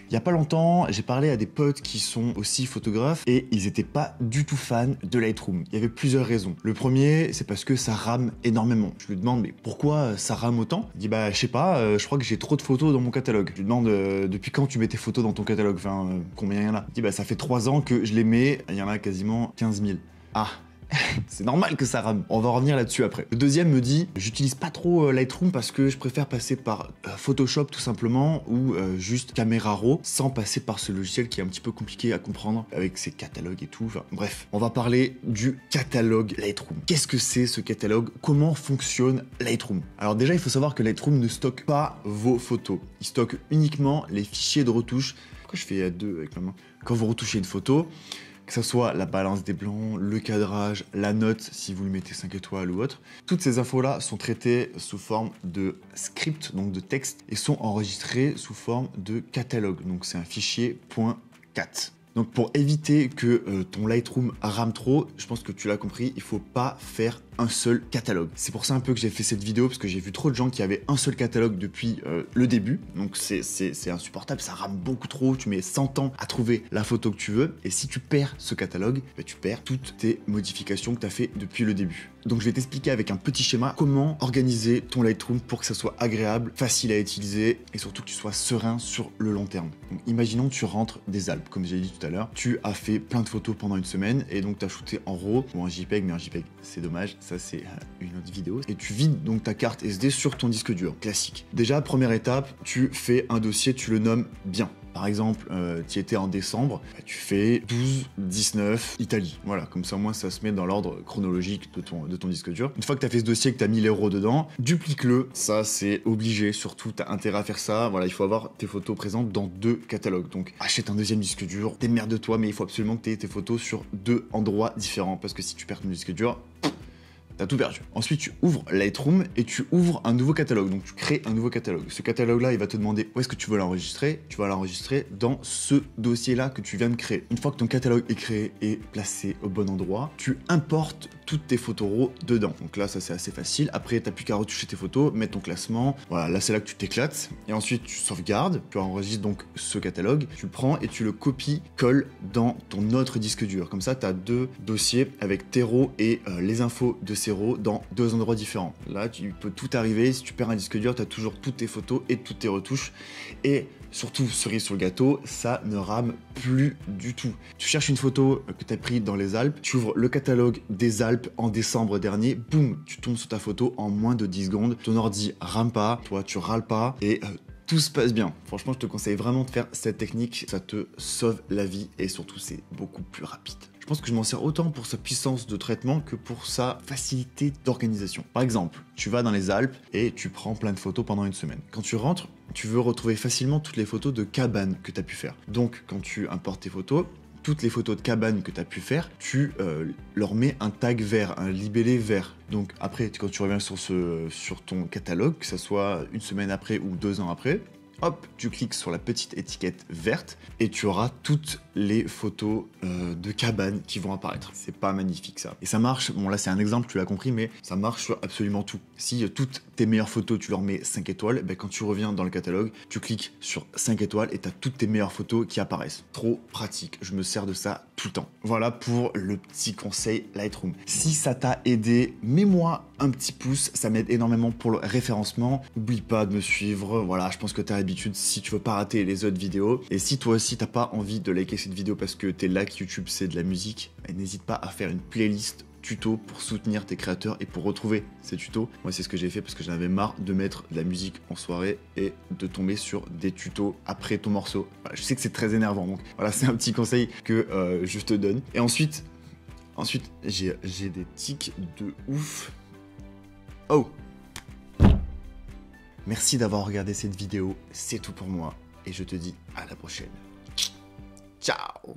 Il y a pas longtemps, j'ai parlé à des potes qui sont aussi photographes et ils étaient pas du tout fans de Lightroom. Il y avait plusieurs raisons. Le premier, c'est parce que ça rame énormément. Je lui demande, mais pourquoi ça rame autant? Il dit, bah, je sais pas, je crois que j'ai trop de photos dans mon catalogue. Je lui demande, depuis quand tu mets tes photos dans ton catalogue? Enfin, combien il y en a? Il dit, bah, ça fait 3 ans que je les mets, il y en a quasiment 15 000. Ah, c'est normal que ça rame. On va revenir là-dessus après. Le deuxième me dit, j'utilise pas trop Lightroom parce que je préfère passer par Photoshop tout simplement ou juste Camera Raw sans passer par ce logiciel qui est un petit peu compliqué à comprendre avec ses catalogues et tout. Enfin, bref, on va parler du catalogue Lightroom. Qu'est-ce que c'est ce catalogue? Comment fonctionne Lightroom? Alors déjà, il faut savoir que Lightroom ne stocke pas vos photos. Il stocke uniquement les fichiers de retouche. Pourquoi je fais deux avec ma main? Quand vous retouchez une photo, que ce soit la balance des blancs, le cadrage, la note, si vous lui mettez 5 étoiles ou autre. Toutes ces infos-là sont traitées sous forme de script, donc de texte, et sont enregistrées sous forme de catalogue. Donc c'est un fichier .cat. Donc pour éviter que ton Lightroom rame trop, je pense que tu l'as compris, il faut pas faire un seul catalogue. C'est pour ça un peu que j'ai fait cette vidéo, parce que j'ai vu trop de gens qui avaient un seul catalogue depuis le début. Donc c'est insupportable, ça rame beaucoup trop, tu mets 100 ans à trouver la photo que tu veux, et si tu perds ce catalogue, bah, tu perds toutes tes modifications que tu as fait depuis le début. Donc je vais t'expliquer avec un petit schéma comment organiser ton Lightroom pour que ça soit agréable, facile à utiliser, et surtout que tu sois serein sur le long terme. Donc imaginons que tu rentres des Alpes, comme j'ai dit tout à l'heure, tu as fait plein de photos pendant une semaine, et donc tu as shooté en RAW ou en JPEG, mais en JPEG c'est dommage, ça c'est une autre vidéo. Et tu vides donc ta carte SD sur ton disque dur, classique. Déjà, première étape, tu fais un dossier, tu le nommes bien. Par exemple, tu étais en décembre, bah, tu fais 12-19 Italie. Voilà, comme ça au moins ça se met dans l'ordre chronologique de ton disque dur. Une fois que tu as fait ce dossier, que tu as mis les RAW dedans, duplique-le. Ça c'est obligé, surtout tu as intérêt à faire ça. Voilà, il faut avoir tes photos présentes dans 2 catalogues. Donc achète un deuxième disque dur, démerde-toi, mais il faut absolument que tu aies tes photos sur 2 endroits différents. Parce que si tu perds ton disque dur, t'as tout perdu. Ensuite, tu ouvres Lightroom et tu ouvres un nouveau catalogue. Donc, tu crées un nouveau catalogue. Ce catalogue-là, il va te demander où est-ce que tu veux l'enregistrer. Tu vas l'enregistrer dans ce dossier-là que tu viens de créer. Une fois que ton catalogue est créé et placé au bon endroit, tu importes toutes tes photos RAW dedans. Donc là, ça c'est assez facile. Après, t'as plus qu'à retoucher tes photos, mettre ton classement. Voilà, là c'est là que tu t'éclates. Et ensuite, tu sauvegardes. Tu enregistres donc ce catalogue. Tu le prends et tu le copies-colles dans ton autre disque dur. Comme ça, tu as 2 dossiers avec tes RAW et les infos de ces RAW dans 2 endroits différents. Là, tu peux tout arriver. Si tu perds un disque dur, tu as toujours toutes tes photos et toutes tes retouches. Et surtout, cerise sur le gâteau, ça ne rame plus du tout. Tu cherches une photo que tu as prise dans les Alpes, tu ouvres le catalogue des Alpes en décembre dernier, boum, tu tombes sur ta photo en moins de 10 secondes. Ton ordi rame pas, toi tu râles pas et tout se passe bien. Franchement, je te conseille vraiment de faire cette technique, ça te sauve la vie et surtout c'est beaucoup plus rapide. Je pense que je m'en sers autant pour sa puissance de traitement que pour sa facilité d'organisation. Par exemple, tu vas dans les Alpes et tu prends plein de photos pendant une semaine. Quand tu rentres, tu veux retrouver facilement toutes les photos de cabane que tu as pu faire. Donc, quand tu importes tes photos, toutes les photos de cabane que tu as pu faire, tu leur mets un tag vert, un libellé vert. Donc après, quand tu reviens sur ton catalogue, que ce soit une semaine après ou 2 ans après, hop, tu cliques sur la petite étiquette verte et tu auras toutes les photos de cabane qui vont apparaître. C'est pas magnifique ça. Et ça marche, bon là c'est un exemple, tu l'as compris, mais ça marche sur absolument tout. Si toutes tes meilleures photos, tu leur mets 5 étoiles, ben, quand tu reviens dans le catalogue, tu cliques sur 5 étoiles et tu as toutes tes meilleures photos qui apparaissent. Trop pratique, je me sers de ça tout le temps. Voilà pour le petit conseil Lightroom. Si ça t'a aidé, mets-moi un petit pouce, ça m'aide énormément pour le référencement. N'oublie pas de me suivre, voilà, je pense que tu as l'habitude si tu veux pas rater les autres vidéos. Et si toi aussi t'as pas envie de liker cette vidéo parce que tes likes YouTube c'est de la musique, n'hésite pas à faire une playlist tuto pour soutenir tes créateurs et pour retrouver ces tutos. Moi c'est ce que j'ai fait parce que j'en avais marre de mettre de la musique en soirée et de tomber sur des tutos après ton morceau. Voilà, je sais que c'est très énervant, donc voilà, c'est un petit conseil que je te donne. Et ensuite j'ai des tics de ouf. Oh! Merci d'avoir regardé cette vidéo, c'est tout pour moi et je te dis à la prochaine. Ciao!